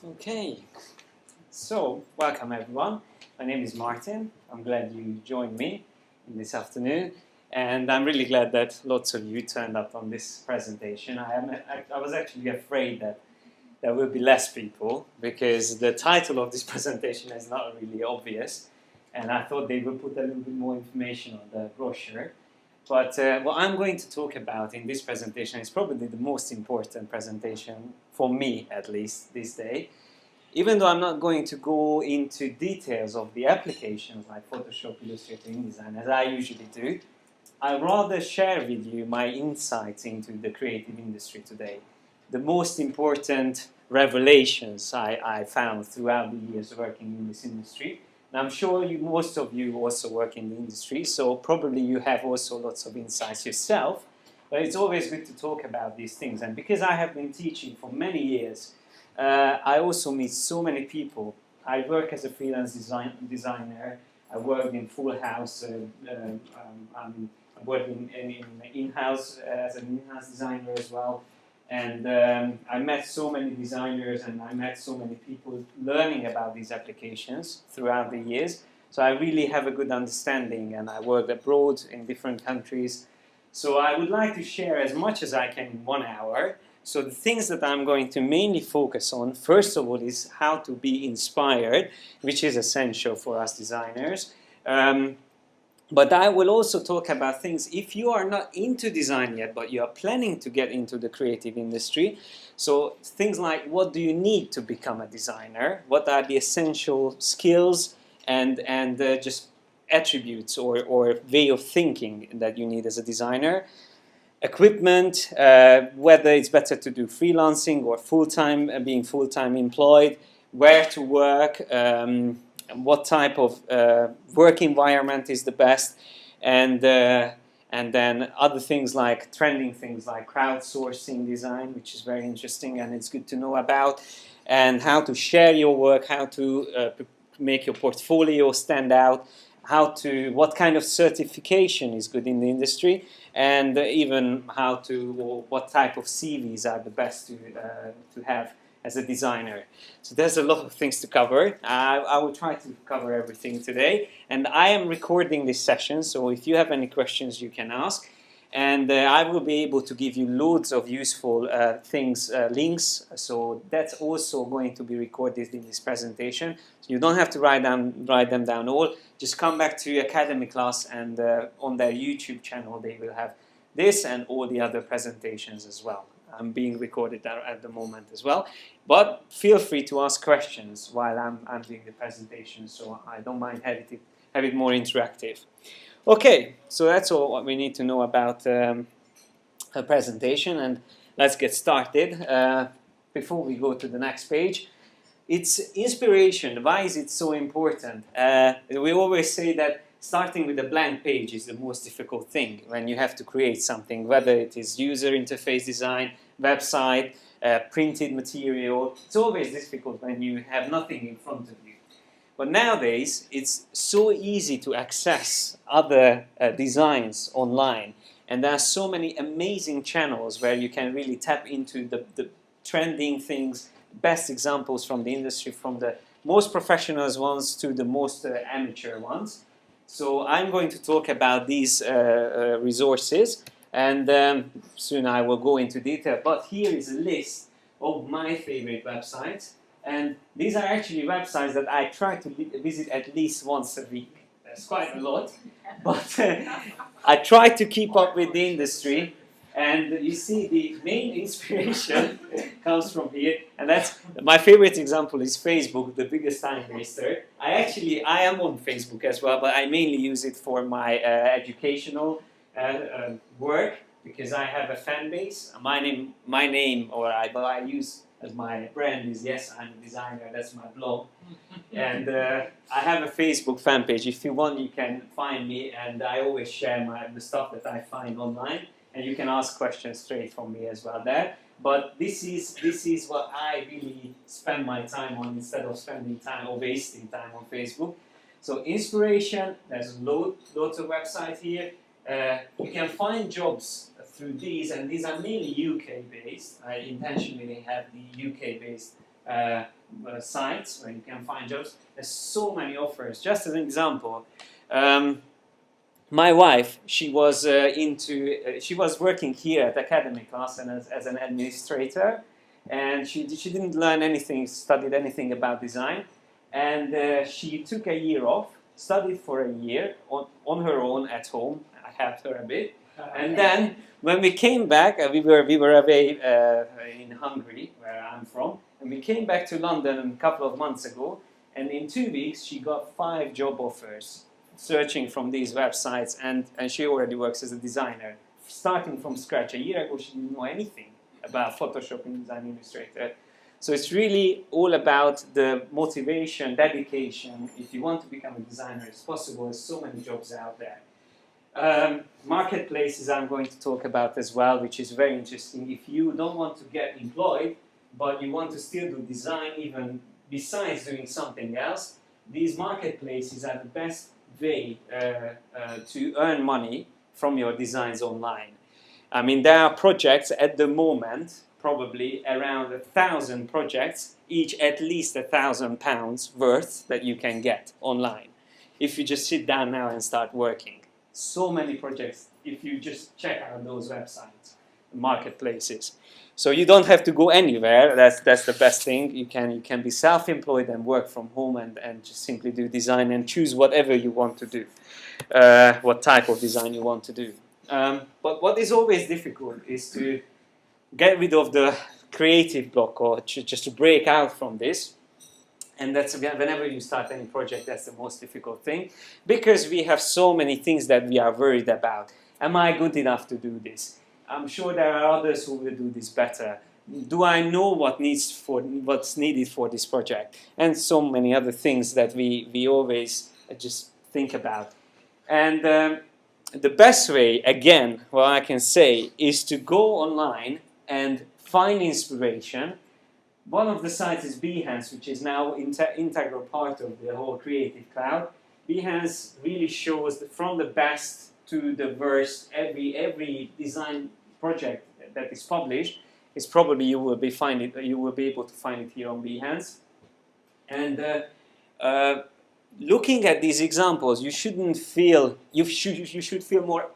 Okay, so welcome everyone. My name is Martin. I'm glad you joined me this afternoon, and I'm really glad that lots of you turned up on this presentation. I was actually afraid that there will be less people because the title of this presentation is not really obvious, and I thought they would put a little bit more information on the brochure. But what I'm going to talk about in this presentation is probably the most important presentation, for me at least, this day. Even though I'm not going to go into details of the applications like Photoshop, Illustrator, InDesign, as I usually do, I'd rather share with you my insights into the creative industry today. The most important revelations I found throughout the years working in this industry. And I'm sure most of you also work in the industry, so probably you have also lots of insights yourself. But it's always good to talk about these things. And because I have been teaching for many years, I also meet so many people. I work as a freelance designer. I work in full house. I'm working in-house as an in-house designer as well. And I met so many designers and I met so many people learning about these applications throughout the years. So I really have a good understanding, and I worked abroad in different countries. So I would like to share as much as I can in 1 hour. So the things that I'm going to mainly focus on, first of all, is how to be inspired, which is essential for us designers. But I will also talk about things if you are not into design yet, but you are planning to get into the creative industry. So things like, what do you need to become a designer? What are the essential skills and just attributes or way of thinking that you need as a designer? Equipment, whether it's better to do freelancing or full-time, being full-time employed, where to work, what type of work environment is the best, and then other things like trending things like crowdsourcing design, which is very interesting and it's good to know about, and how to share your work, how to make your portfolio stand out, what kind of certification is good in the industry, and even what type of CVs are the best to have as a designer. So there's a lot of things to cover. I will try to cover everything today, and I am recording this session, so if you have any questions you can ask, and I will be able to give you loads of useful links, so that's also going to be recorded in this presentation. So you don't have to write them down all. Just come back to your academy class, and on their YouTube channel they will have this and all the other presentations as well. I'm being recorded at the moment as well. But feel free to ask questions while I'm doing the presentation, so I don't mind have it more interactive. Okay, so that's all what we need to know about a presentation, and let's get started. Before we go to the next page, it's inspiration. Why is it so important? We always say that starting with a blank page is the most difficult thing when you have to create something, whether it is user interface design, website, printed material. It's always difficult when you have nothing in front of you. But nowadays, it's so easy to access other designs online. And there are so many amazing channels where you can really tap into the trending things, best examples from the industry, from the most professional ones to the most amateur ones. So I'm going to talk about these resources, and soon I will go into detail. But here is a list of my favorite websites. And these are actually websites that I try to visit at least once a week. That's quite a lot. But I try to keep up with the industry. And you see, the main inspiration comes from here. And that's my favorite example is Facebook, the biggest time waster. I am on Facebook as well, but I mainly use it for my educational work because I have a fan base. My name, I use as my brand is Yes, I'm a Designer. That's my blog, and I have a Facebook fan page. If you want, you can find me, and I always share the stuff that I find online, and you can ask questions straight from me as well there. But this is what I really spend my time on instead of spending time or wasting time on Facebook. So inspiration, there's loads of websites here. You can find jobs through these, and these are mainly UK based. I intentionally have the UK based sites where you can find jobs. There's so many offers. Just as an example, my wife, she was she was working here at academic class and as an administrator, and she didn't learn anything, studied anything about design, and she took a year off, studied for a year on her own at home. I helped her a bit, and then when we came back, we were away in Hungary, where I'm from, and we came back to London a couple of months ago, and in 2 weeks she got 5 job offers, searching from these websites, and she already works as a designer, starting from scratch. A year ago she didn't know anything about Photoshop and Design Illustrator. So it's really all about the motivation, dedication. If you want to become a designer, it's possible. There's so many jobs out there. Marketplaces I'm going to talk about as well, which is very interesting. If you don't want to get employed, but you want to still do design even besides doing something else, these marketplaces are the best way to earn money from your designs online. I mean, there are projects at the moment, probably around 1,000 projects, each at least £1,000 worth that you can get online. If you just sit down now and start working. So many projects if you just check out those websites, marketplaces. So you don't have to go anywhere. That's the best thing. You can be self-employed and work from home and just simply do design and choose whatever you want to do, what type of design you want to do. But what is always difficult is to get rid of the creative block, or just to break out from this. And that's, again, whenever you start any project, that's the most difficult thing, because we have so many things that we are worried about. Am I good enough to do this? I'm sure there are others who will do this better. Do I know what's needed for this project? And so many other things that we always just think about. And the best way, again, what I can say, is to go online and find inspiration. One of the sites is Behance, which is now integral part of the whole Creative Cloud. Behance really shows from the best to the worst. Every design project that is published is probably you will be able to find it here on Behance. And looking at these examples, you should feel more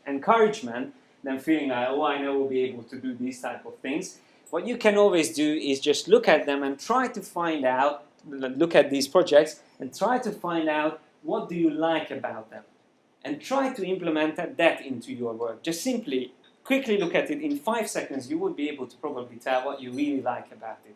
encouragement than feeling like, oh, I know we'll be able to do these type of things. What you can always do is just look at them and try to find out, look at these projects and try to find out what do you like about them. And try to implement that into your work. Just simply, quickly look at it. In 5 seconds, you would be able to probably tell what you really like about it.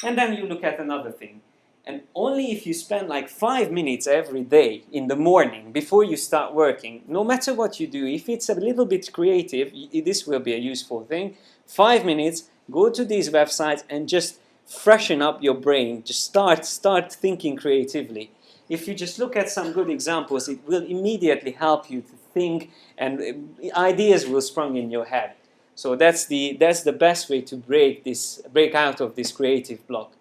And then you look at another thing. And only if you spend like 5 minutes every day in the morning before you start working, no matter what you do, if it's a little bit creative, this will be a useful thing. 5 minutes, go to these websites and just freshen up your brain. Just start thinking creatively. If you just look at some good examples, it will immediately help you to think, and ideas will spring in your head. So that's the best way to break out of this creative block.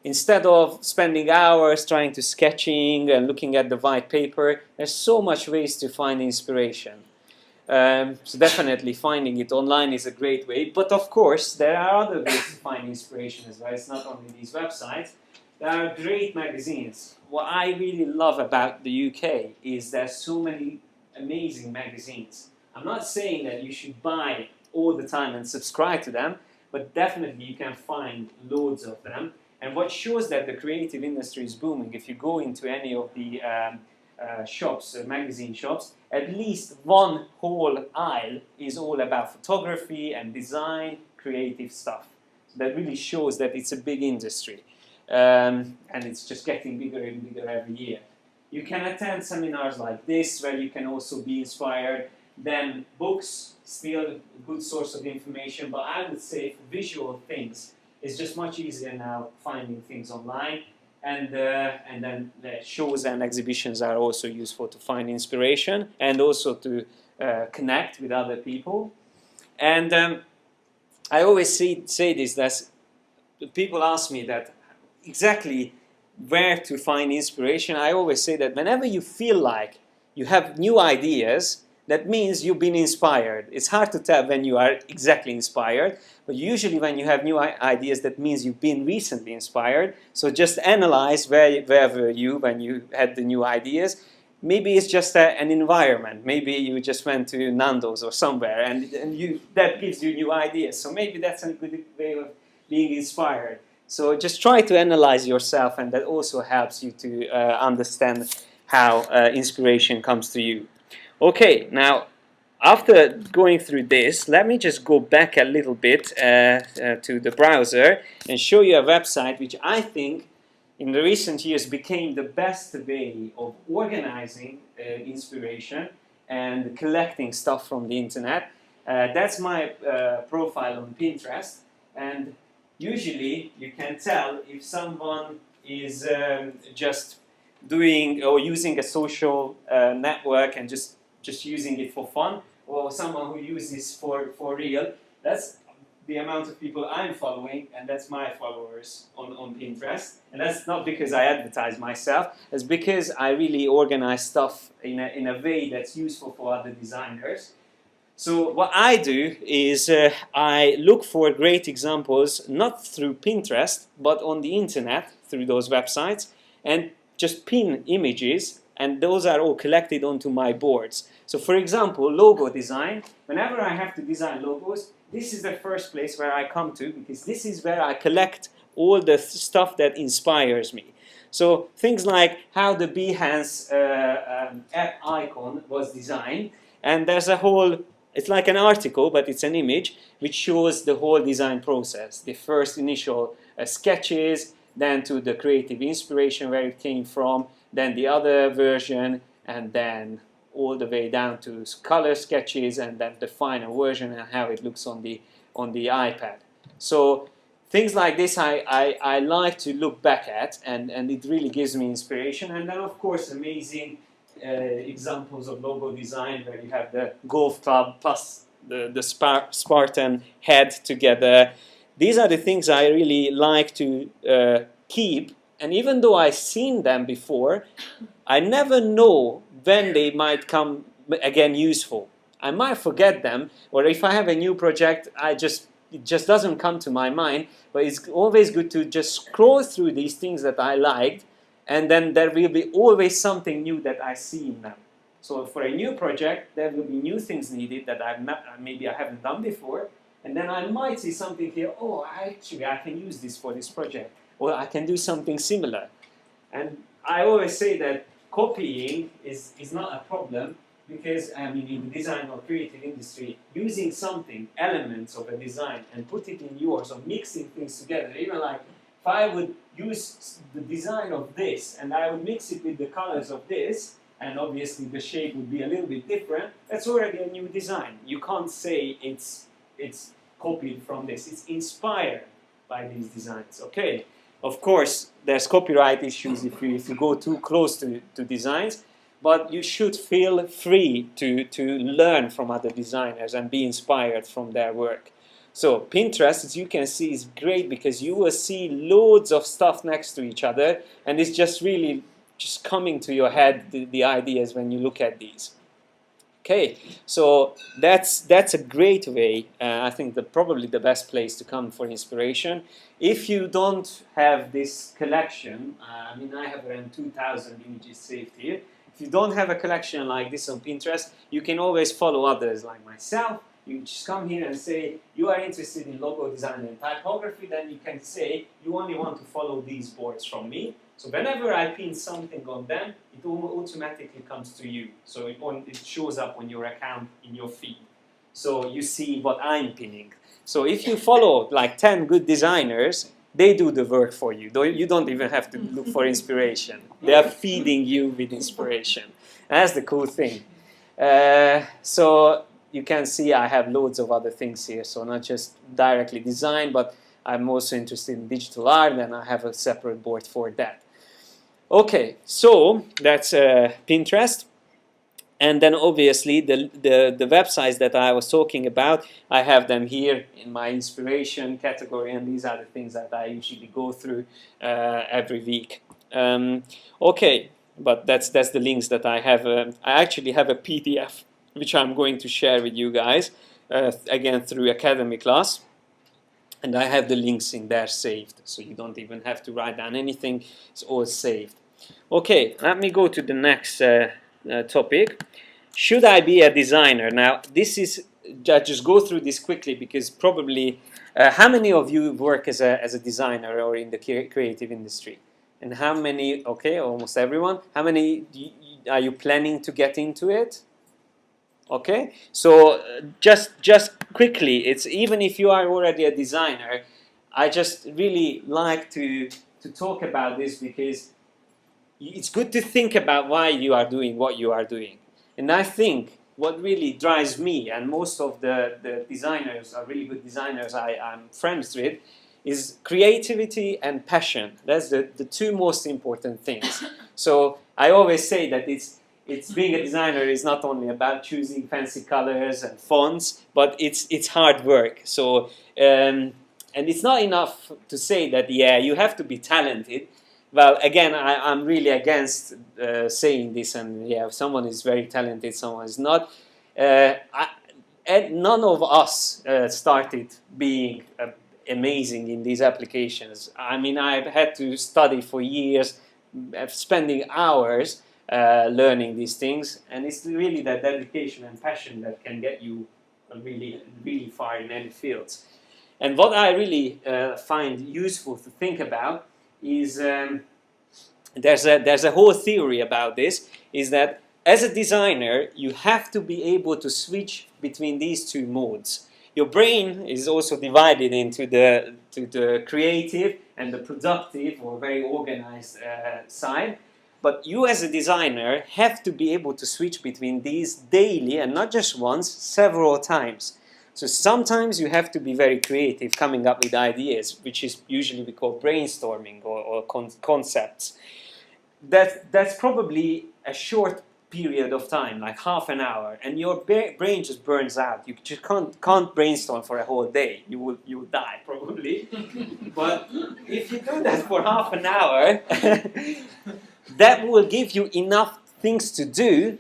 Instead of spending hours trying to sketching and looking at the white paper, there's so much ways to find inspiration. So definitely finding it online is a great way. But of course, there are other ways to find inspiration as well. It's not only these websites. There are great magazines. What I really love about the UK is there's so many amazing magazines. I'm not saying that you should buy all the time and subscribe to them, but definitely you can find loads of them. And what shows that the creative industry is booming, if you go into any of the shops, magazine shops, at least one whole aisle is all about photography and design, creative stuff. So that really shows that it's a big industry. And it's just getting bigger and bigger every year. You can attend seminars like this where you can also be inspired. Then books, still a good source of information, but I would say for visual things, it's just much easier now finding things online. And then the shows and exhibitions are also useful to find inspiration and also to connect with other people. And I always say this, that people ask me that exactly where to find inspiration. I always say that whenever you feel like you have new ideas, that means you've been inspired. It's hard to tell when you are exactly inspired, but usually when you have new ideas, that means you've been recently inspired. So just analyze where were you when you had the new ideas. Maybe it's just an environment. Maybe you just went to Nando's or somewhere, and that gives you new ideas. So maybe that's a good way of being inspired. So just try to analyze yourself, and that also helps you to understand how inspiration comes to you. Okay, now after going through this, let me just go back a little bit to the browser and show you a website which I think in the recent years became the best way of organizing inspiration and collecting stuff from the internet. That's my profile on Pinterest, and usually you can tell if someone is just doing or using a social network and just using it for fun, or someone who uses for real. That's the amount of people I'm following, and that's my followers on Pinterest. And that's not because I advertise myself, it's because I really organize stuff in a way that's useful for other designers. So what I do is I look for great examples, not through Pinterest, but on the internet, through those websites, and just pin images, and those are all collected onto my boards. So for example, logo design, whenever I have to design logos, this is the first place where I come to, because this is where I collect all the stuff that inspires me. So things like how the Behance app icon was designed, and there's a whole, it's like an article, but it's an image, which shows the whole design process. The first initial sketches, then to the creative inspiration where it came from, then the other version, and then all the way down to color sketches, and then the final version and how it looks on the iPad. So things like this I like to look back at, and it really gives me inspiration. And then of course amazing examples of logo design where you have the golf club plus the Spartan head together. These are the things I really like to keep, and even though I've seen them before, I never know when they might come again useful. I might forget them, or if I have a new project, it just doesn't come to my mind. But it's always good to just scroll through these things that I liked, and then there will be always something new that I see in them. So for a new project, there will be new things needed that maybe I haven't done before, and then I might see something here, oh, actually I can use this for this project, or I can do something similar. And I always say that copying is not a problem, because I mean in the design or creative industry, using something, elements of a design, and put it in yours, or mixing things together, even like if I would use the design of this and I would mix it with the colors of this, and obviously the shape would be a little bit different, that's already a new design. You can't say it's copied from this, it's inspired by these designs. Okay, of course there's copyright issues if you go too close to designs, but you should feel free to learn from other designers and be inspired from their work. So Pinterest, as you can see, is great because you will see loads of stuff next to each other, and it's just really just coming to your head, the ideas when you look at these. Okay, so that's a great way. I think probably the best place to come for inspiration. If you don't have this collection, I mean I have around 2,000 images saved here. If you don't have a collection like this on Pinterest, you can always follow others like myself. You just come here and say you are interested in logo design and typography, then you can say you only want to follow these boards from me. So whenever I pin something on them, it automatically comes to you. So it shows up on your account in your feed. So you see what I'm pinning. So if you follow like 10 good designers, they do the work for you. You don't even have to look for inspiration. They are feeding you with inspiration. That's the cool thing. So you can see I have loads of other things here. So not just directly design, but I'm also interested in digital art, and I have a separate board for that. Okay, so that's Pinterest. And then obviously the websites that I was talking about, I have them here in my inspiration category, and these are the things that I usually go through every week. Okay, but that's the links that I have. I actually have a PDF which I'm going to share with you guys, again through Academy class. And I have the links in there saved, so you don't even have to write down anything, it's all saved. Okay, let me go to the next topic. Should I be a designer? Now, this is, I just go through this quickly because probably, how many of you work as a designer or in the creative industry? And how many, okay, almost everyone, how many are you planning to get into it? Okay, so just quickly, it's even if you are already a designer, I just really like to talk about this because it's good to think about why you are doing what you are doing. And I think what really drives me, and most of the designers are really good designers I'm friends with, is creativity and passion. That's the two most important things. So I always say that it's being a designer is not only about choosing fancy colors and fonts, but it's hard work. So and it's not enough to say that you have to be talented. Well, again, I'm really against saying this, and if someone is very talented, someone is not. None of us started being amazing in these applications. I mean, I've had to study for years, spending hours learning these things, and it's really that dedication and passion that can get you really, really far in any fields. And what I really find useful to think about is there's a whole theory about this, is that as a designer you have to be able to switch between these two modes. Your brain is also divided into the creative and the productive or very organized side, but you as a designer have to be able to switch between these daily, and not just once, several times. So sometimes you have to be very creative, coming up with ideas, which is usually we call brainstorming or concepts. That's probably a short period of time, like half an hour, and your brain just burns out. You just can't brainstorm for a whole day. You will die probably. But if you do that for half an hour, that will give you enough things to do.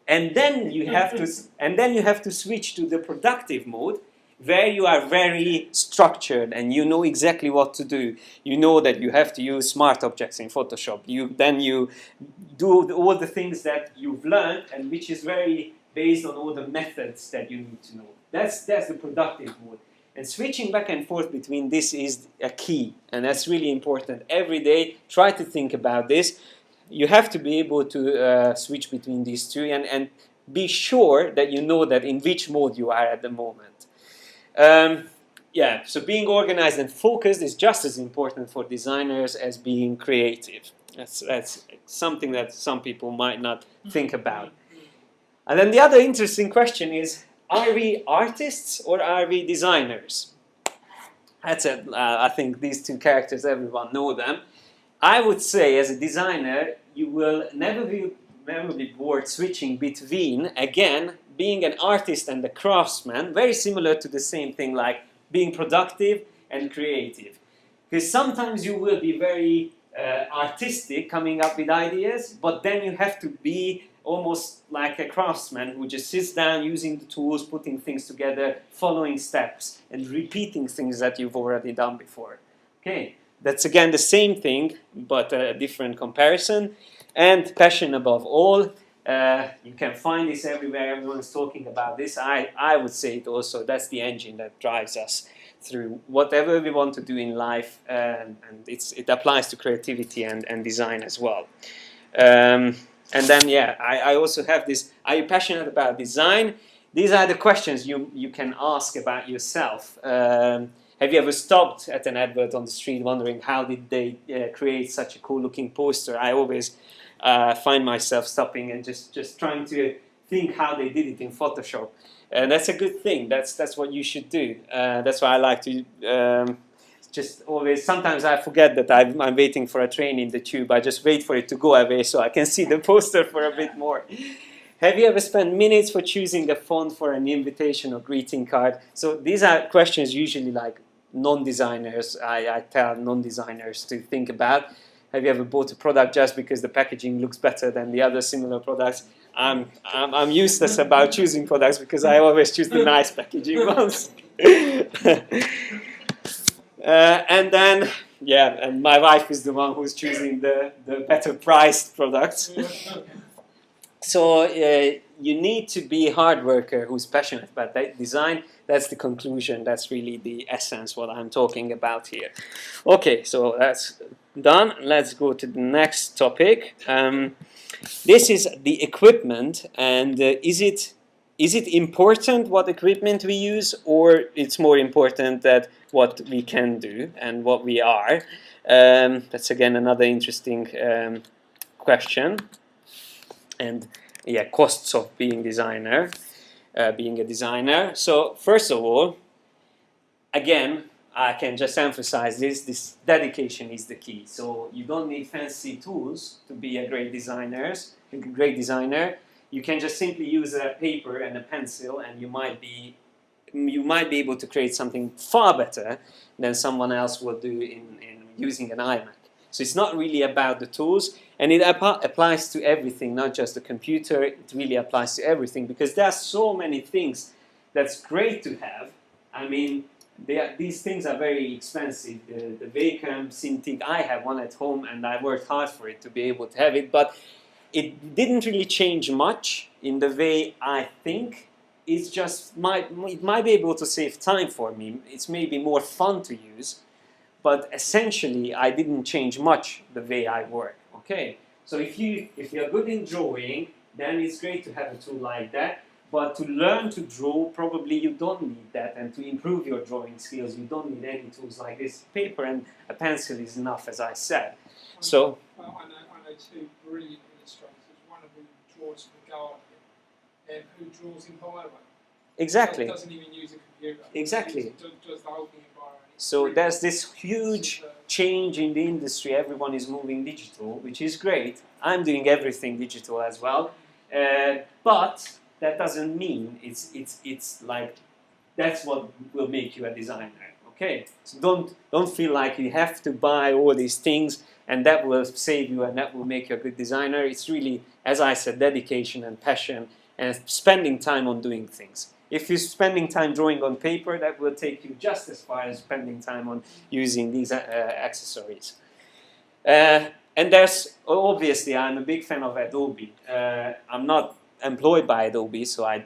And then you have to switch to the productive mode, where you are very structured and you know exactly what to do. You know that you have to use smart objects in Photoshop. You do all the things that you've learned, and which is very based on all the methods that you need to know. That's the productive mode. And switching back and forth between this is a key, and that's really important. Every day, try to think about this. You have to be able to switch between these two, and be sure that you know that in which mode you are at the moment. So being organized and focused is just as important for designers as being creative. That's something that some people might not think about. And then the other interesting question is, are we artists or are we designers? That's it. I think these two characters, everyone know them. I would say, as a designer, you will never be bored switching between, again, being an artist and a craftsman, very similar to the same thing like being productive and creative. Because sometimes you will be very artistic, coming up with ideas, but then you have to be almost like a craftsman who just sits down using the tools, putting things together, following steps, and repeating things that you've already done before. Okay. That's again the same thing, but a different comparison. And passion above all. You can find this everywhere. Everyone's talking about this. I would say it also. That's the engine that drives us through whatever we want to do in life. And it applies to creativity and design as well. And then, I also have this. Are you passionate about design? These are the questions you can ask about yourself. Have you ever stopped at an advert on the street wondering how did they create such a cool-looking poster? I always find myself stopping and just trying to think how they did it in Photoshop. And that's a good thing. That's what you should do. That's why I like to just always... Sometimes I forget that I'm waiting for a train in the tube. I just wait for it to go away so I can see the poster for a bit more. Have you ever spent minutes for choosing a font for an invitation or greeting card? So these are questions usually like non-designers, I tell non-designers to think about. Have you ever bought a product just because the packaging looks better than the other similar products? I'm useless about choosing products because I always choose the nice packaging ones. And then, yeah, and my wife is the one who's choosing the better priced products. So you need to be a hard worker who's passionate about that design. That's the conclusion. That's really the essence what I'm talking about here. Okay, so that's done. Let's go to the next topic. This is the equipment, and is it important what equipment we use, or it's more important that what we can do and what we are? That's again another interesting question. And yeah, costs of being a designer. So first of all, again, I can just emphasize this dedication is the key. So you don't need fancy tools to be a great designer. You can just simply use a paper and a pencil, and you might be able to create something far better than someone else will do in using an iMac. So it's not really about the tools, and it applies to everything, not just the computer. It really applies to everything, because there are so many things that's great to have. I mean, these things are very expensive. The Wacom Cintiq, I have one at home, and I worked hard for it to be able to have it, but it didn't really change much in the way I think. It's just it might be able to save time for me. It's maybe more fun to use. But essentially, I didn't change much the way I work. Okay, so if you're good in drawing, then it's great to have a tool like that. But to learn to draw, probably you don't need that. And to improve your drawing skills, you don't need any tools like this. Paper and a pencil is enough, as I said. So I know two brilliant illustrators. One of whom draws for the Guardian, who draws in Biro. Exactly. Doesn't even use a computer. Exactly. Does the whole thing in Biro. So there's this huge change in the industry. Everyone is moving digital, which is great. I'm doing everything digital as well, but that doesn't mean it's like that's what will make you a designer. Okay, so don't feel like you have to buy all these things and that will save you and that will make you a good designer. It's really, as I said, dedication and passion and spending time on doing things. If you're spending time drawing on paper, that will take you just as far as spending time on using these accessories. And there's, obviously, I'm a big fan of Adobe. I'm not employed by Adobe, so I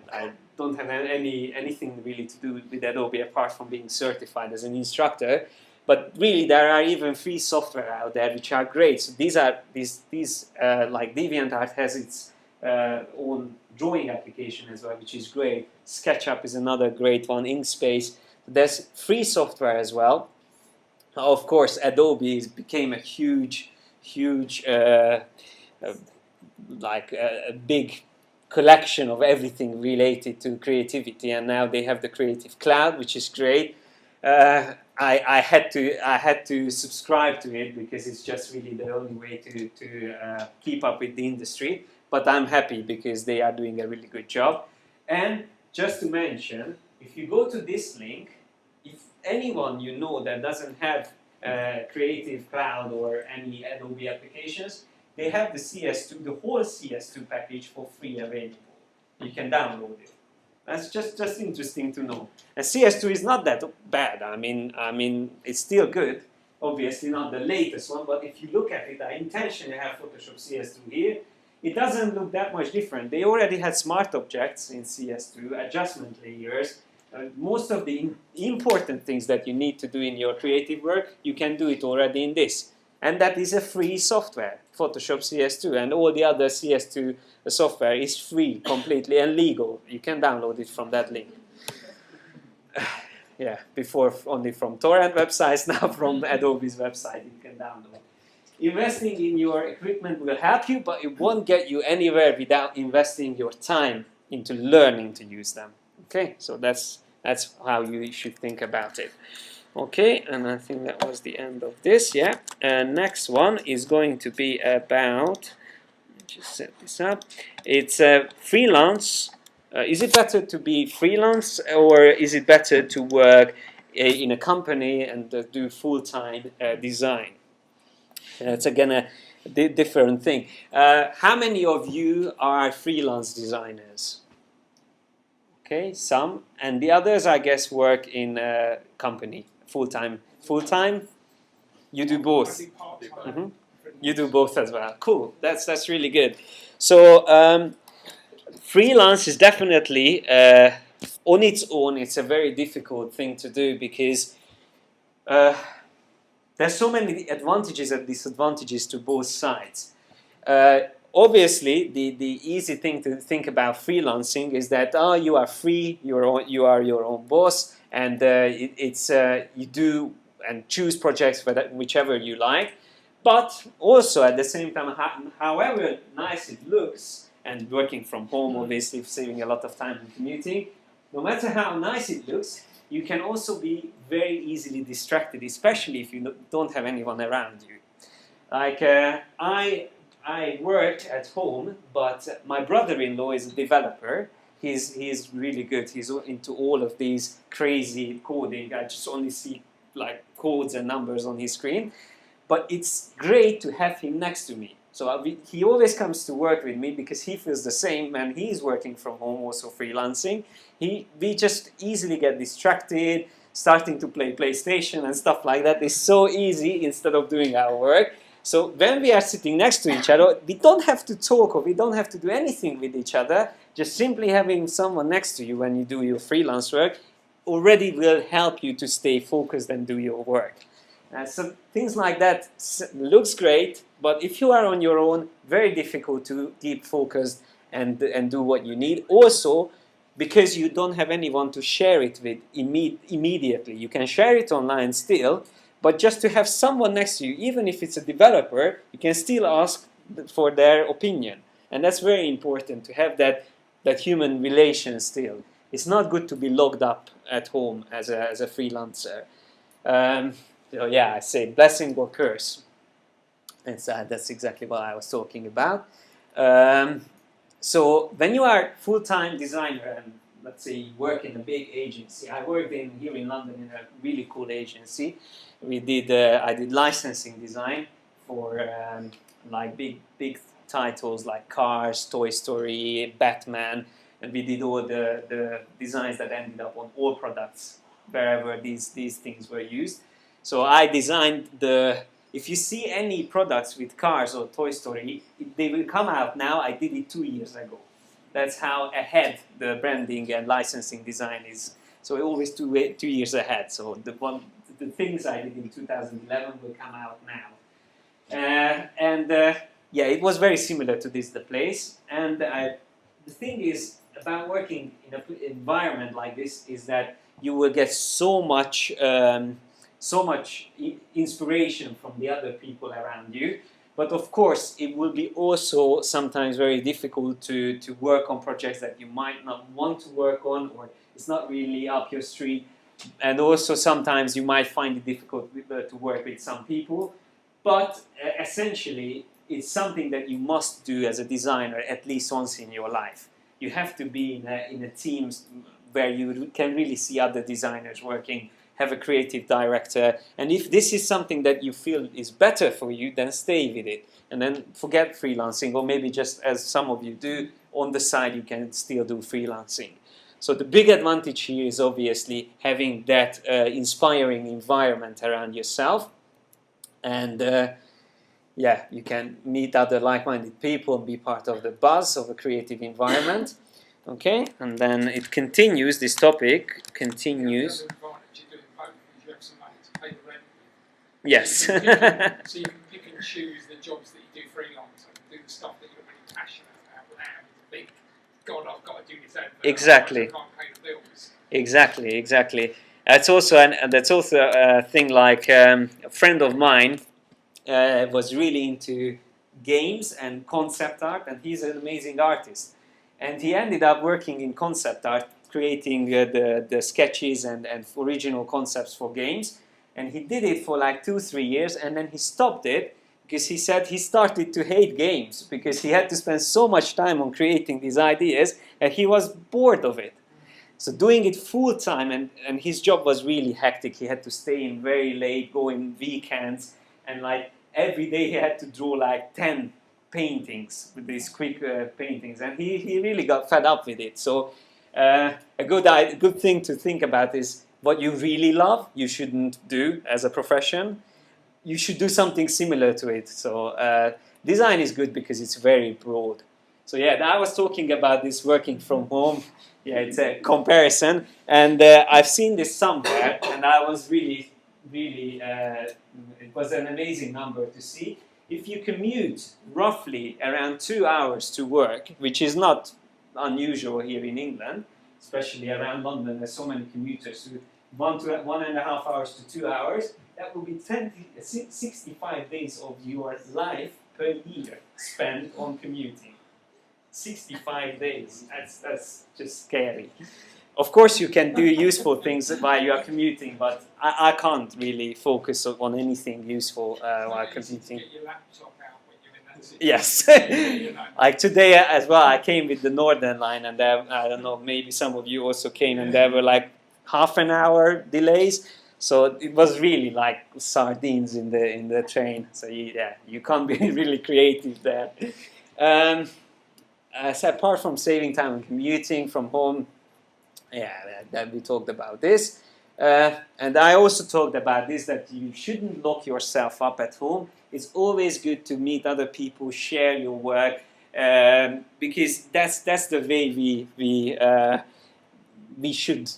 don't have anything really to do with Adobe apart from being certified as an instructor. But really, there are even free software out there which are great. So these like DeviantArt has its own drawing application as well, which is great. SketchUp is another great one. Inkspace. There's free software as well. Of course, Adobe became a huge, like a big collection of everything related to creativity, and now they have the Creative Cloud, which is great. I had to subscribe to it because it's just really the only way to keep up with the industry. But I'm happy because they are doing a really good job. And just to mention, if you go to this link, if anyone you know that doesn't have Creative Cloud or any Adobe applications, they have the CS2, the whole CS2 package for free available. You can download it. That's just interesting to know. And CS2 is not that bad. I mean, it's still good. Obviously not the latest one, but if you look at it, I intentionally have Photoshop CS2 here. It doesn't look that much different. They already had smart objects in CS2, adjustment layers. Most of the important things that you need to do in your creative work, you can do it already in this. And that is a free software, Photoshop CS2, and all the other CS2 software is free, completely, and legal. You can download it from that link. Yeah, before only from torrent websites, now from Adobe's website you can download. Investing in your equipment will help you, but it won't get you anywhere without investing your time into learning to use them. Okay, so that's how you should think about it. Okay, and I think that was the end of this, yeah. And next one is going to be about, just set this up, it's freelance. Is it better to be freelance or is it better to work in a company and do full-time design? It's again a different thing. How many of you are freelance designers? Okay, some, and the others, I guess, work in a company full-time. Full-time? You do both. Mhm. You do both as well. Cool. That's really good. So freelance is definitely on its own. It's a very difficult thing to do because there's so many advantages and disadvantages to both sides. Obviously, the easy thing to think about freelancing is that you are free, you are your own boss, and you do and choose projects whichever you like. But also at the same time, however nice it looks, and working from home, obviously saving a lot of time in commuting, no matter how nice it looks, you can also be very easily distracted, especially if you don't have anyone around you. Like I work at home, but my brother-in-law is a developer. He's really good. He's into all of these crazy coding. I just only see like codes and numbers on his screen. But it's great to have him next to me. So he always comes to work with me because he feels the same, and he's working from home, also freelancing. We just easily get distracted, starting to play PlayStation and stuff like that. It's so easy instead of doing our work. So when we are sitting next to each other, we don't have to talk or we don't have to do anything with each other. Just simply having someone next to you when you do your freelance work already will help you to stay focused and do your work. So things like that looks great, but if you are on your own, very difficult to keep focused and do what you need. Also, because you don't have anyone to share it with immediately. You can share it online still, but just to have someone next to you, even if it's a developer, you can still ask for their opinion. And that's very important to have that human relation still. It's not good to be locked up at home as a freelancer. So yeah, I say blessing or curse. And that's exactly what I was talking about. So when you are full-time designer and let's say you work in a big agency, I worked here in London in a really cool agency. I did licensing design for like big titles like Cars, Toy Story, Batman, and we did all the designs that ended up on all products wherever these things were used. So I designed if you see any products with Cars or Toy Story, they will come out now. I did it 2 years ago. That's how ahead the branding and licensing design is. So always 2 years ahead. So the things I did in 2011 will come out now. Yeah, it was very similar to the place. And the thing is about working in an environment like this is that you will get so much inspiration from the other people around you. But of course, it will be also sometimes very difficult to work on projects that you might not want to work on, or it's not really up your street. And also sometimes you might find it difficult to work with some people. But essentially, it's something that you must do as a designer at least once in your life. You have to be in a team where you can really see other designers working, have a creative director, and if this is something that you feel is better for you, then stay with it. And then forget freelancing, or maybe just as some of you do, on the side you can still do freelancing. So the big advantage here is obviously having that inspiring environment around yourself. And yeah, you can meet other like-minded people and be part of the buzz of a creative environment. Okay, and then it continues, this topic continues. Yes. So you can pick and choose the jobs that you do freelance and do the stuff that you're really passionate about without having to think, God, I've got to do this advert. Exactly. I can't pay the bills. Exactly. That's also a thing like a friend of mine was really into games and concept art, and he's an amazing artist. And he ended up working in concept art, creating the sketches and original concepts for games. And he did it for like 2-3 years, and then he stopped it because he said he started to hate games because he had to spend so much time on creating these ideas and he was bored of it. So doing it full time, and his job was really hectic. He had to stay in very late, go in weekends, and like every day he had to draw like 10 paintings with these quick paintings, and he really got fed up with it. So a good thing to think about is what you really love you shouldn't do as a profession. You should do something similar to it. So design is good because it's very broad. So yeah, I was talking about this working from home. Yeah, it's a comparison, and I've seen this somewhere, and I was really, it was an amazing number to see. If you commute roughly around 2 hours to work, which is not unusual here in England, especially around London, there's so many commuters, so 1.5 hours to 2 hours, that will be 65 days of your life per year spent on commuting. 65 days, that's just scary. Of course, you can do useful things while you are commuting, but I can't really focus on anything useful while commuting. Get your laptop out when you're in that situation. Yes. You know. Like today as well, I came with the Northern Line, and there, I don't know, maybe some of you also came, and there were like half an hour delays. So it was really like sardines in the train. So you can't be really creative there. So apart from saving time and commuting from home, that we talked about this. And I also talked about this, that you shouldn't lock yourself up at home. It's always good to meet other people, share your work, because that's the way we should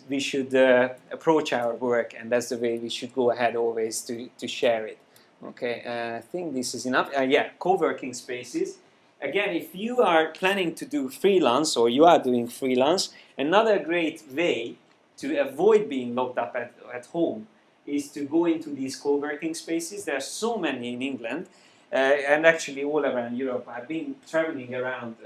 approach our work, and that's the way we should go ahead always to share it. Okay, I think this is enough. Co-working spaces. Again, if you are planning to do freelance, or you are doing freelance, another great way to avoid being locked up at home is to go into these co-working spaces. There are so many in England, and actually all around Europe. I've been traveling around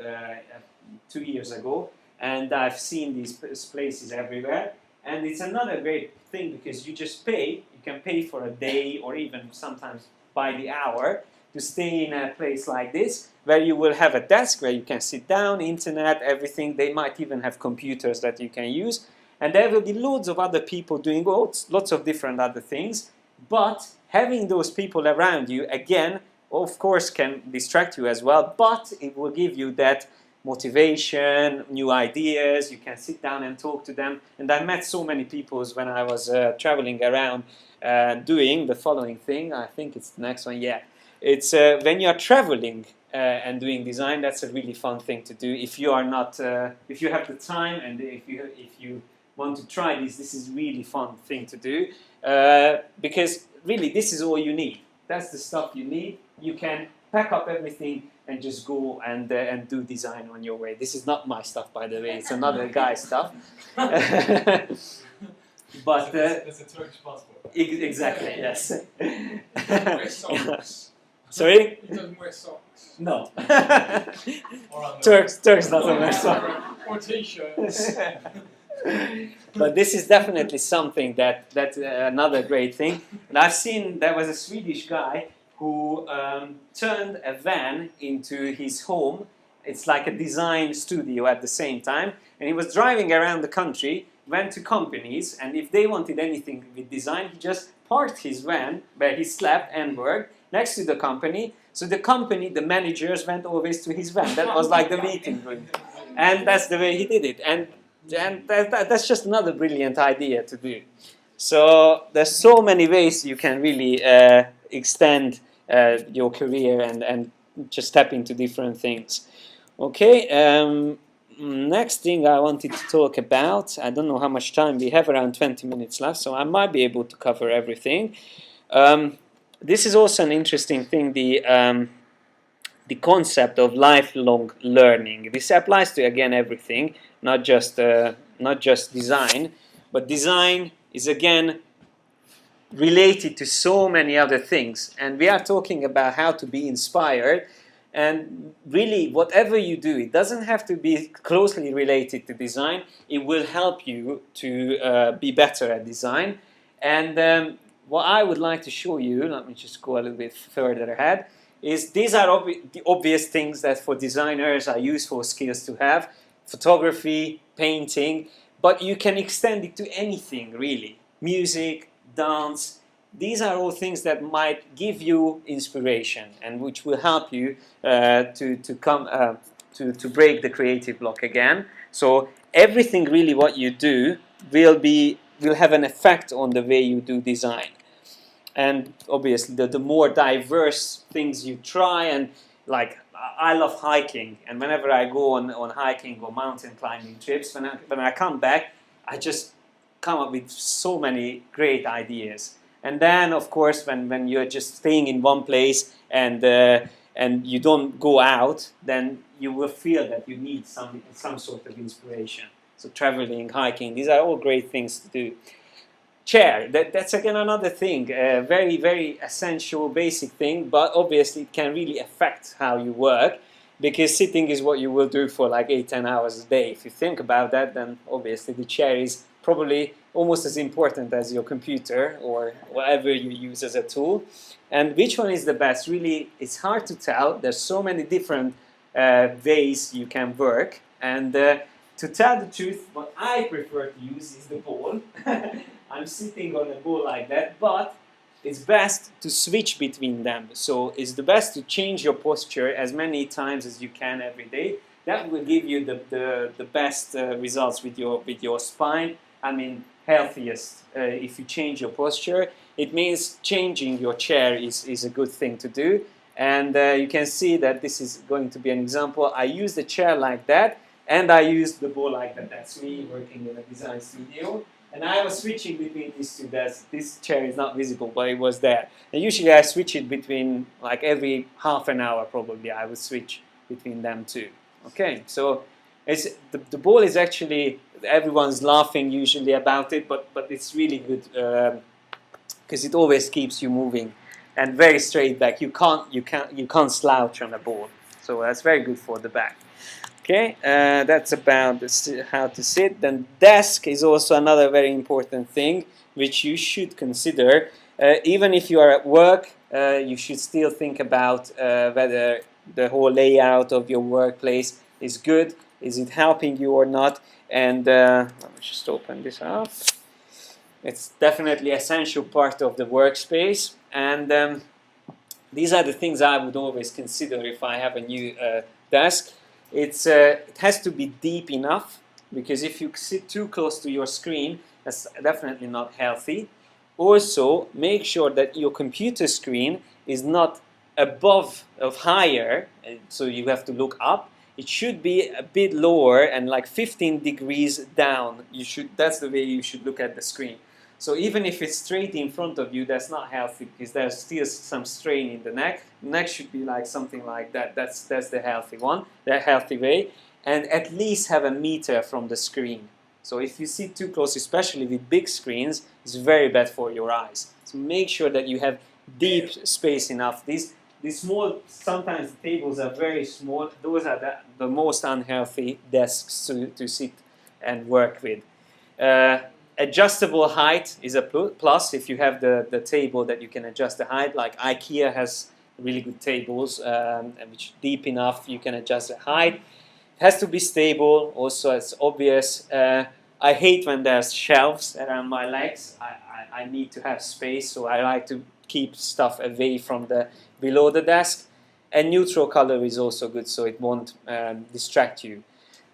2 years ago, and I've seen these places everywhere. And it's another great thing because you just pay. You can pay for a day, or even sometimes by the hour, to stay in a place like this, where you will have a desk where you can sit down, internet, everything. They might even have computers that you can use. And there will be loads of other people doing lots of different other things. But having those people around you, again, of course, can distract you as well. But it will give you that motivation, new ideas. You can sit down and talk to them. And I met so many people when I was traveling around doing the following thing. I think it's the next one, yeah. It's when you are traveling and doing design, that's a really fun thing to do. If you are not, if you have the time, and if you want to try this is really fun thing to do, because really this is all you need. That's the stuff you need. You can pack up everything and just go and do design on your way. This is not my stuff, by the way. It's another guy's stuff. But that's a Turkish passport. Exactly, yes. Wear socks. Sorry? He doesn't wear socks. No. Or Turks doesn't wear socks. Or t-shirts. But this is definitely something that's another great thing. And I've seen there was a Swedish guy who turned a van into his home. It's like a design studio at the same time. And he was driving around the country, went to companies, and if they wanted anything with design, he just parked his van where he slept and worked next to the company. So the company, the managers went always to his van. That was like the meeting room. And that's the way he did it. And that's just another brilliant idea to do. So there's so many ways you can really extend your career and just step into different things. Okay, next thing I wanted to talk about, I don't know how much time we have, around 20 minutes left, so I might be able to cover everything. This is also an interesting thing, the concept of lifelong learning. This applies to, again, everything, not just design, but design is, again, related to so many other things. And we are talking about how to be inspired. And really, whatever you do, it doesn't have to be closely related to design. It will help you to be better at design. And what I would like to show you, let me just go a little bit further ahead, is these are the obvious things that for designers are useful skills to have. Photography, painting, but you can extend it to anything, really. Music, dance, these are all things that might give you inspiration and which will help you to break the creative block again. So everything really what you do will have an effect on the way you do design. And obviously the more diverse things you try, and like I love hiking, and whenever I go on hiking or mountain climbing trips, when I come back, I just come up with so many great ideas. And then of course when you're just staying in one place and you don't go out, then you will feel that you need some sort of inspiration. So traveling, hiking, these are all great things to do. Chair, that's again another thing, a very, very essential, basic thing, but obviously it can really affect how you work, because sitting is what you will do for like 8-10 hours a day. If you think about that, then obviously the chair is probably almost as important as your computer or whatever you use as a tool. And which one is the best? Really, it's hard to tell. There's so many different ways you can work, and to tell the truth, what I prefer to use is the ball. I'm sitting on a ball like that, but it's best to switch between them. So it's the best to change your posture as many times as you can every day. That will give you the best results with your spine. I mean, healthiest if you change your posture. It means changing your chair is a good thing to do. And you can see that this is going to be an example. I use the chair like that, and I use the ball like that. That's me working in a design studio. And I was switching between these two desks. This chair is not visible, but it was there. And usually I switch it between, like every half an hour probably, I would switch between them two. Okay, so the ball is actually, everyone's laughing usually about it, but it's really good because it always keeps you moving and very straight back. You can't slouch on a ball. So that's very good for the back. Okay, that's about how to sit. Then desk is also another very important thing which you should consider. Even if you are at work, you should still think about whether the whole layout of your workplace is good. Is it helping you or not? And let me just open this up. It's definitely an essential part of the workspace. And these are the things I would always consider if I have a new desk. It has to be deep enough, because if you sit too close to your screen, that's definitely not healthy. Also, make sure that your computer screen is not above or higher, so you have to look up. It should be a bit lower and like 15 degrees down. That's the way you should look at the screen. So even if it's straight in front of you, that's not healthy, because there's still some strain in the neck. The neck should be like something like that. That's the healthy one, the healthy way. And at least have a meter from the screen. So if you sit too close, especially with big screens, it's very bad for your eyes. So make sure that you have deep space enough. These small, sometimes the tables are very small. Those are the most unhealthy desks to sit and work with. Adjustable height is a plus if you have the table that you can adjust the height. Like IKEA has really good tables, which deep enough you can adjust the height. It has to be stable. Also, it's obvious. I hate when there's shelves around my legs. I need to have space, so I like to keep stuff away from below the desk. And neutral color is also good, so it won't distract you.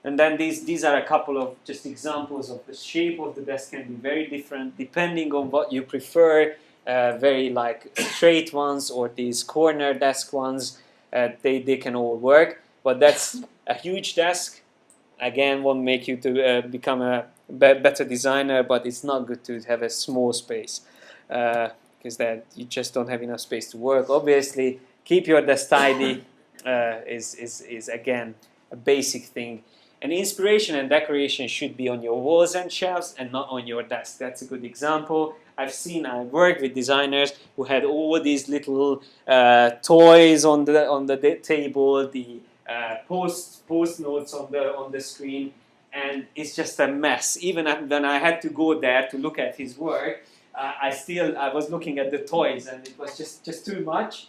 And then these are a couple of just examples of the shape of the desk can be very different depending on what you prefer. Very like straight ones or these corner desk ones, they can all work. But that's a huge desk. Again, won't make you to become a better designer, but it's not good to have a small space because then you just don't have enough space to work. Obviously, keep your desk tidy is again a basic thing. And inspiration and decoration should be on your walls and shelves and not on your desk. That's a good example. I've worked with designers who had all these little toys on the table, the post notes on the screen, and it's just a mess. Even when I had to go there to look at his work, I was looking at the toys, and it was just too much.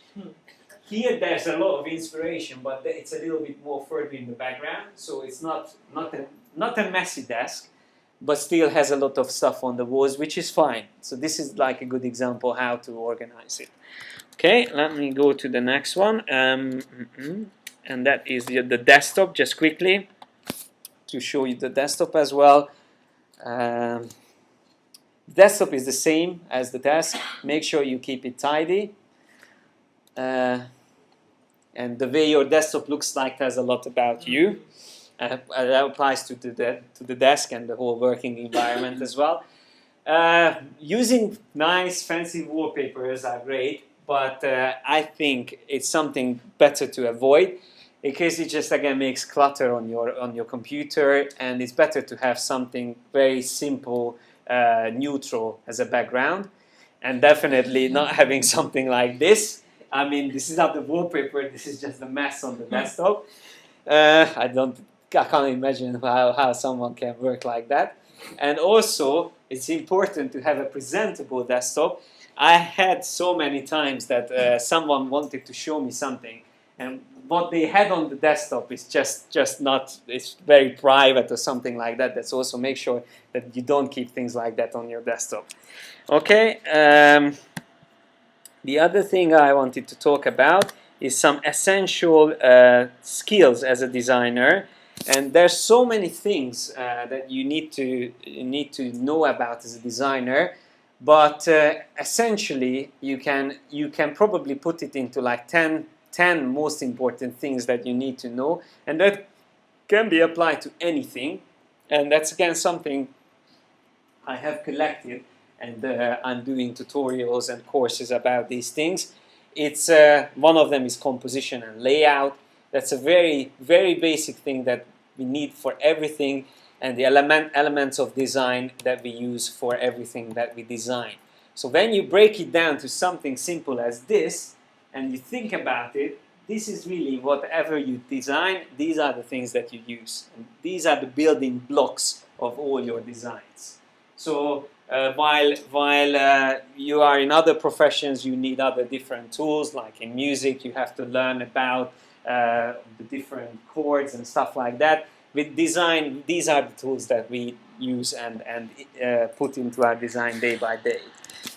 Here there's a lot of inspiration, but it's a little bit more further in the background, so it's not a messy desk, but still has a lot of stuff on the walls, which is fine. So this is like a good example how to organize it. Okay, let me go to the next one, and that is the desktop. Just quickly to show you the desktop as well. Desktop is the same as the desk. Make sure you keep it tidy. And the way your desktop looks like tells a lot about you. That applies to the desk and the whole working environment as well. Using nice fancy wallpapers are great, but I think it's something better to avoid, because it just again makes clutter on your computer, and it's better to have something very simple, neutral as a background, and definitely not having something like this. I mean, this is not the wallpaper, this is just a mess on the desktop. I can't imagine how someone can work like that. And also, it's important to have a presentable desktop. I had so many times that someone wanted to show me something, and what they had on the desktop is just not, it's very private or something like that. That's also make sure that you don't keep things like that on your desktop. Okay. The other thing I wanted to talk about is some essential skills as a designer, and there's so many things that you need to know about as a designer, but essentially you can probably put it into like 10 most important things that you need to know, and that can be applied to anything, and that's again something I have collected. And I'm doing tutorials and courses about these things. It's one of them is composition and layout. That's a very, very basic thing that we need for everything, and the elements of design that we use for everything that we design. So when you break it down to something simple as this, and you think about it, this is really whatever you design, these are the things that you use. And these are the building blocks of all your designs. So while you are in other professions, you need other different tools. Like in music, you have to learn about the different chords and stuff like that. With design, these are the tools that we use and put into our design day by day.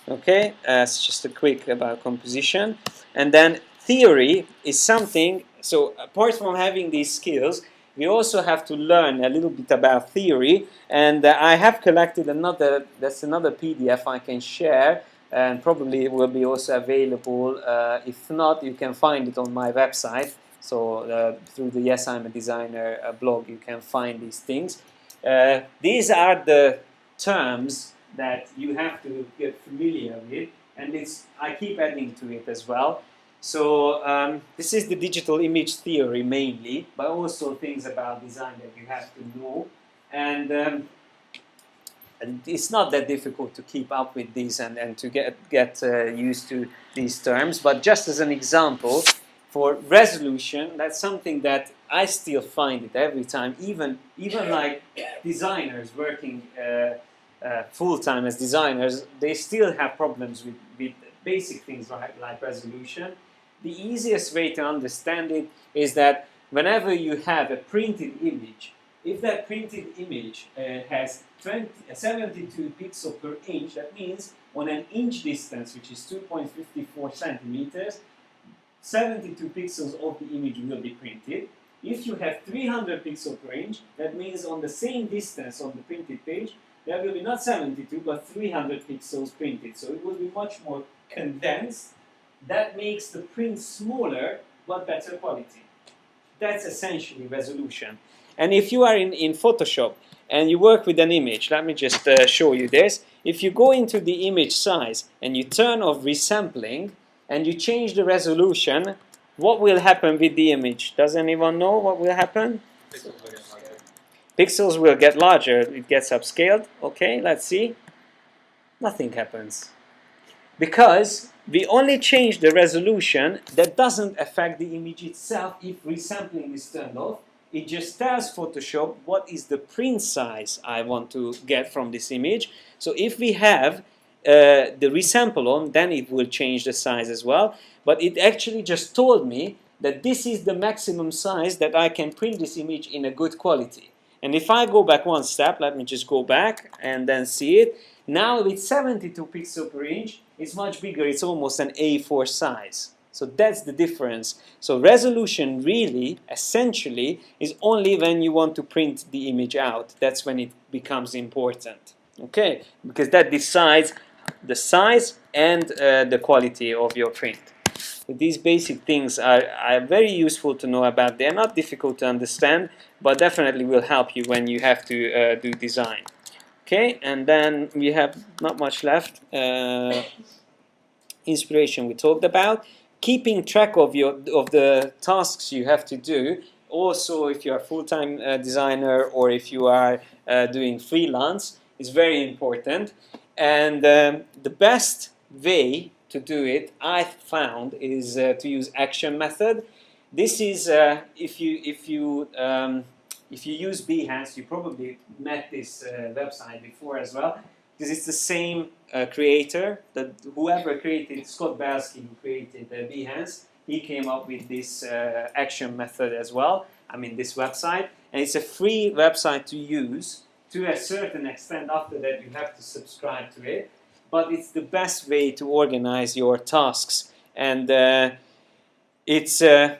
Okay, it's just a quick about composition. And then theory is something, so apart from having these skills, we also have to learn a little bit about theory, and I have collected another PDF I can share, and probably it will be also available. If not, you can find it on my website. So through the Yes, I'm a Designer blog, you can find these things. These are the terms that you have to get familiar with, and I keep adding to it as well. So this is the digital image theory mainly, but also things about design that you have to know. And it's not that difficult to keep up with these and to get used to these terms. But just as an example, for resolution, that's something that I still find it every time, even like designers working full-time as designers, they still have problems with basic things like resolution. The easiest way to understand it is that whenever you have a printed image, if that printed image has 72 pixels per inch, that means on an inch distance, which is 2.54 centimeters, 72 pixels of the image will be printed. If you have 300 pixels per inch, that means on the same distance on the printed page, there will be not 72 but 300 pixels printed. So it will be much more condensed. That makes the print smaller but better quality. That's essentially resolution. And if you are in Photoshop and you work with an image, let me just show you this. If you go into the image size and you turn off resampling and you change the resolution, what will happen with the image? Does anyone know what will happen? Pixels will get larger. It gets upscaled. Okay, let's see. Nothing happens. Because we only change the resolution. That doesn't affect the image itself if resampling is turned off. It just tells Photoshop what is the print size I want to get from this image. So if we have the resample on, then it will change the size as well. But it actually just told me that this is the maximum size that I can print this image in a good quality. And if I go back one step, let me just go back and then see it. Now with 72 pixels per inch, it's much bigger. It's almost an A4 size. So that's the difference. So resolution really, essentially, is only when you want to print the image out. That's when it becomes important. Okay, because that decides the size and the quality of your print. These basic things are very useful to know about. They're not difficult to understand, but definitely will help you when you have to do design. Okay, and then we have not much left. Inspiration we talked about. Keeping track of the tasks you have to do. Also, if you're a full-time designer or if you are doing freelance, is very important. And the best way to do it, I found, is to use action method. This is if you use Behance, you probably met this website before as well, because it's the same creator. That whoever created, Scott Belsky, who created Behance, he came up with this action method as well. I mean, this website, and it's a free website to use. To a certain extent, after that you have to subscribe to it, but it's the best way to organize your tasks. And it's the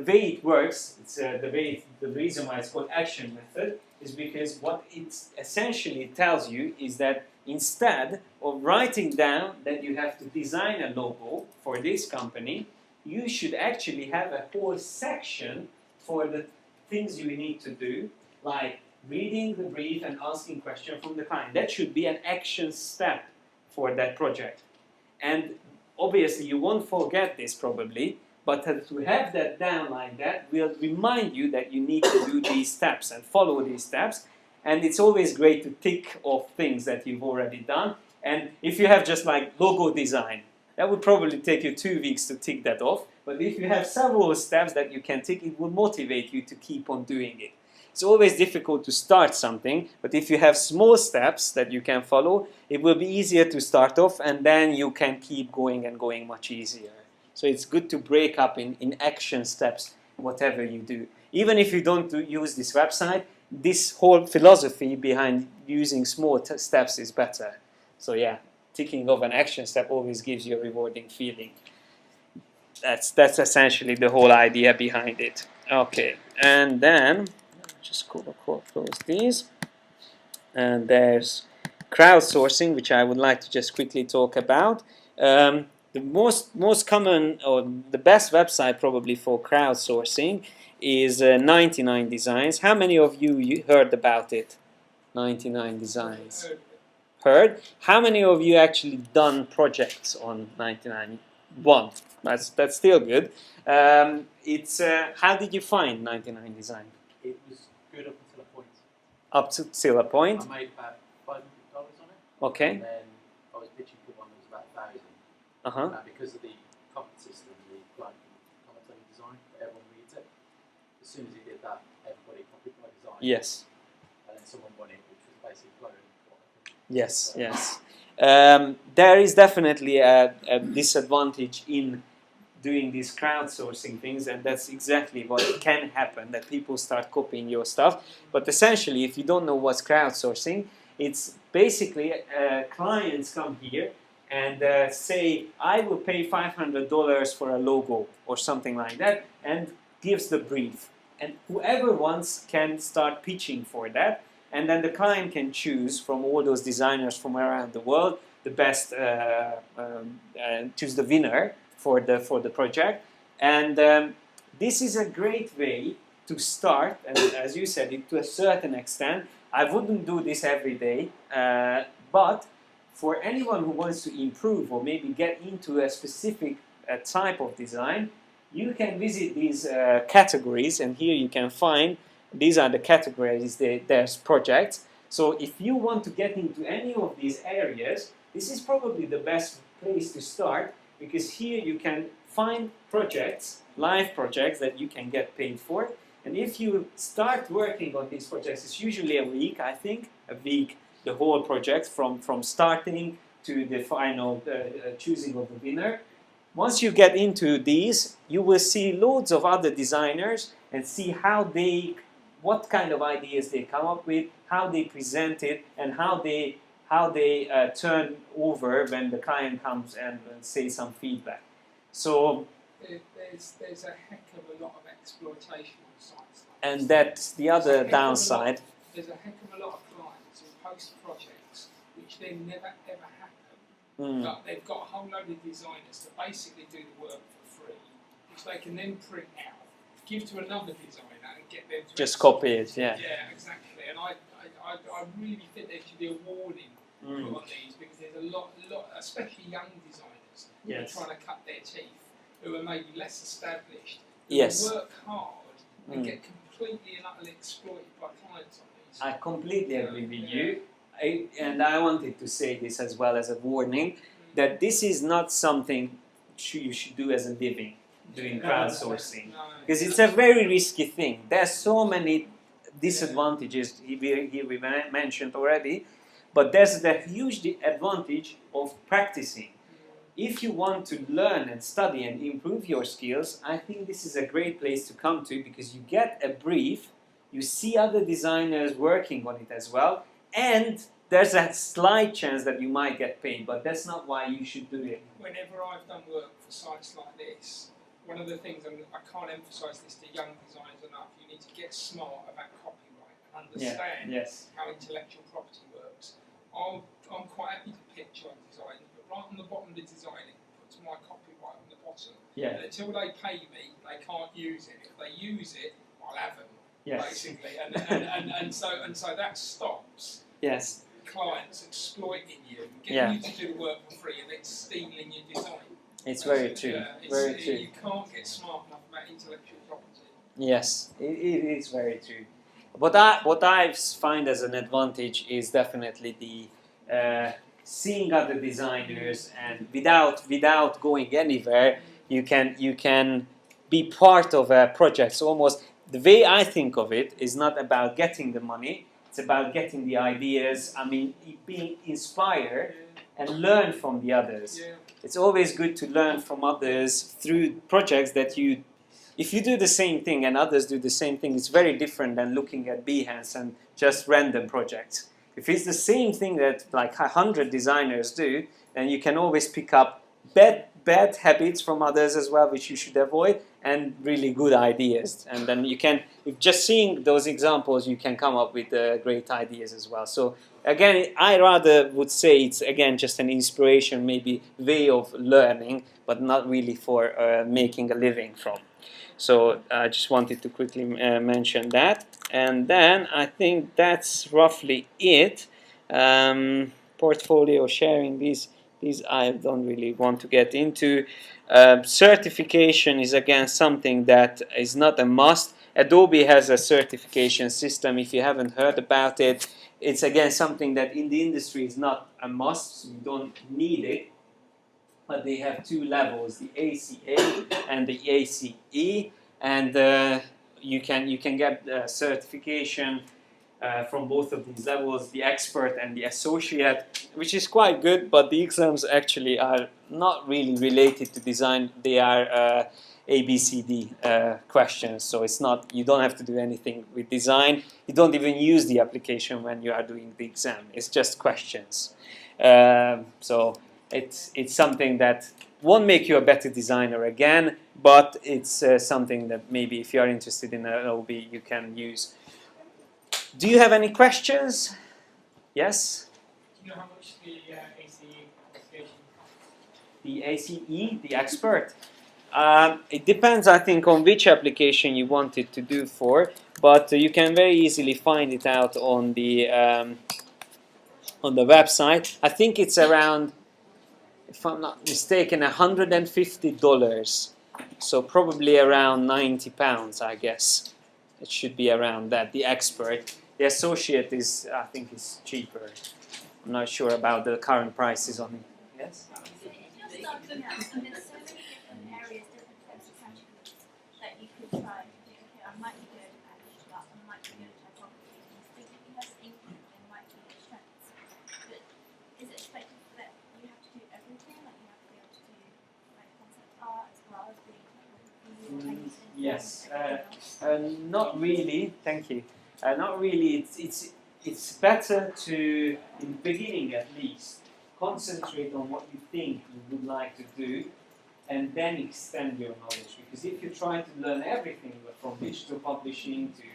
way it works. It's the reason why it's called action method is because what it essentially tells you is that instead of writing down that you have to design a logo for this company, you should actually have a whole section for the things you need to do, like reading the brief and asking questions from the client. That should be an action step for that project. And obviously you won't forget this probably, but to have that down like that will remind you that you need to do these steps and follow these steps. And it's always great to tick off things that you've already done. And if you have just like logo design, that would probably take you 2 weeks to tick that off. But if you have several steps that you can tick, it will motivate you to keep on doing it. It's always difficult to start something, but if you have small steps that you can follow, it will be easier to start off, and then you can keep going and going much easier. So it's good to break up in action steps, whatever you do. Even if you don't use this website, this whole philosophy behind using small steps is better. So yeah, ticking off an action step always gives you a rewarding feeling. That's essentially the whole idea behind it. Okay, and then just close these. And there's crowdsourcing, which I would like to just quickly talk about. The most common or the best website probably for crowdsourcing is 99 Designs. How many of you heard about it? 99 Designs. Heard? How many of you actually done projects on 99? One. That's still good. It's how did you find 99 Design? It was good up until a point. Up to a point. I made about $500 on it. Okay. And then I was pitching for one that was about 1,000. Uh-huh. Because of the comment system, the client comment on design, everyone reads it. As soon as he did that, everybody copied my design. Yes. And then someone won it, which was basically clone. Yes, yes. There is definitely a disadvantage in doing these crowdsourcing things, and that's exactly what can happen, that people start copying your stuff. But essentially, if you don't know what's crowdsourcing, it's basically clients come here and say, I will pay $500 for a logo or something like that, and gives the brief. And whoever wants can start pitching for that, and then the client can choose from all those designers from around the world the best, choose the winner for the project. And this is a great way to start, and as you said, to a certain extent. I wouldn't do this every day, but for anyone who wants to improve or maybe get into a specific type of design, you can visit these categories, and here you can find, these are the categories, there's projects. So if you want to get into any of these areas, this is probably the best place to start, because here you can find projects, live projects that you can get paid for. And if you start working on these projects, it's usually a week, I think, the whole project from starting to the final choosing of the winner. Once you get into these, you will see loads of other designers and see how they what kind of ideas they come up with, how they present it, and how they turn over when the client comes and say some feedback. So there's a heck of a lot of exploitation on sites like and this. that's the other downside. There's a heck of a lot of clients who post projects which then never ever happen. But they've got a whole load of designers to basically do the work for free, which they can then print out, give to another designer and get them to Just copy it, yeah. Yeah, exactly. And I really think there should be a warning put on these, because there's a lot, especially young designers who are trying to cut their teeth, who are maybe less established, who work hard and get completely and utterly exploited by clients on these. I completely agree with you. And I wanted to say this as well as a warning, that this is not something you should do as a living, doing crowdsourcing. Because it's a very risky thing. There's so many disadvantages here we mentioned already, but there's the huge advantage of practicing. If you want to learn and study and improve your skills, I think this is a great place to come to, because you get a brief, you see other designers working on it as well, and there's a slight chance that you might get paid, but that's not why you should do it. Whenever I've done work for sites like this, one of the things, and I can't emphasise this to young designers enough, you need to get smart about copyright and understand how intellectual property works. I'm quite happy to pitch on design, but right on the bottom of the design, it puts my copyright on the bottom. And until they pay me, they can't use it. If they use it, I'll have them, basically. And so that stops clients exploiting you, getting you to do the work for free, and then stealing your design. It's very true. Very true. You can't get smart enough about intellectual property. Yes, it is very true. What I find as an advantage is definitely the seeing other designers, and without going anywhere, you can be part of a project. So almost the way I think of it is not about getting the money; it's about getting the ideas. I mean, being inspired and learn from the others. It's always good to learn from others through projects that you. If you do the same thing and others do the same thing, it's very different than looking at Behance and just random projects. If it's the same thing that like 100 designers do, then you can always pick up bad habits from others as well, which you should avoid, and really good ideas. And then you can, if just seeing those examples, you can come up with great ideas as well. So again, I rather would say it's again just an inspiration, maybe way of learning, but not really for making a living from. So I just wanted to quickly mention that. And then I think that's roughly it. Portfolio sharing, these I don't really want to get into. Certification is again something that is not a must. Adobe has a certification system. If you haven't heard about it, it's again something that in the industry is not a must, so you don't need it. But they have two levels, the ACA and the ACE, and you can get certification from both of these levels, the expert and the associate, which is quite good, but the exams actually are not really related to design. They are ABCD questions, so it's not, you don't have to do anything with design. You don't even use the application when you are doing the exam. It's just questions. So it's something that won't make you a better designer again, but it's something that maybe if you are interested in Adobe, you can use. Do you have any questions? Yes? Do you know how much the ACE certification costs? The ACE, the expert? It depends, I think, on which application you want it to do for, but you can very easily find it out on the website. I think it's around, if I'm not mistaken, $150. So probably around £90, I guess. It should be around that, the expert. The associate is, I think, is cheaper. I'm not sure about the current prices on it. Yes? Yes, not really. Thank you. Not really. It's better to, in the beginning at least, concentrate on what you think you would like to do, and then extend your knowledge. Because if you try to learn everything from digital publishing to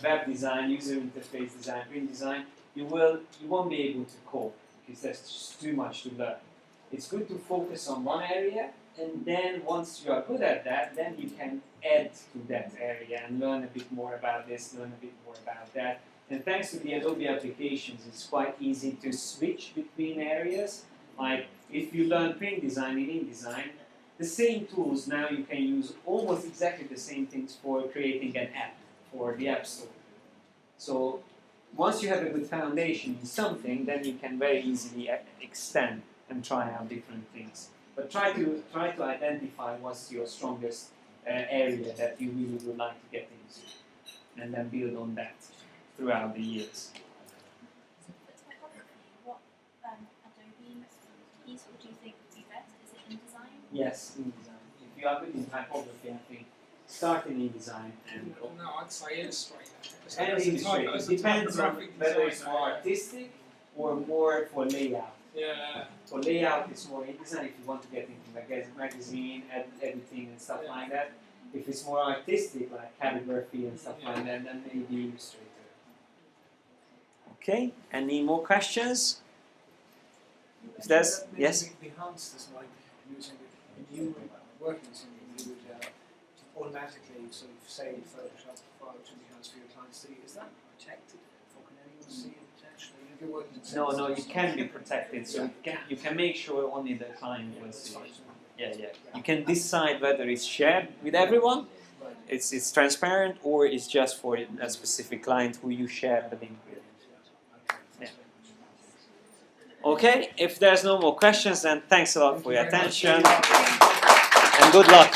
web design, user interface design, print design, you won't be able to cope because there's just too much to learn. It's good to focus on one area, and then once you are good at that, then you can add to that area and learn a bit more about this, learn a bit more about that. And thanks to the Adobe applications, it's quite easy to switch between areas. Like if you learn print design in InDesign, the same tools now you can use almost exactly the same things for creating an app for the App Store. So once you have a good foundation in something, then you can very easily extend and try out different things. But try to identify what's your strongest area that you really would like to get into, and then build on that throughout the years. What Adobe piece would you think would be best? Is it InDesign? Yes, InDesign. If you are good in typography, I think start in InDesign and go. No, I'd say Illustrator. And Illustrator. It depends on whether it's more artistic or more for layout. Yeah. For layout, it's more InDesign if you want to get into magazine, editing and stuff like that. If it's more artistic, like calligraphy and stuff like that, then maybe Illustrator. Okay, any more questions? If there's, yes? Enhance this, like using if you were working with something, you would automatically sort of save Photoshop file to enhance for your clients to see. Is that protected? Or can anyone see it potentially? If you're working in No, you can be protected. So you can make sure only the client will see it. Yeah. You can decide whether it's shared with everyone, it's transparent, or it's just for a specific client who you share the link with. Yeah. Okay, if there's no more questions, then thanks a lot for your attention and good luck.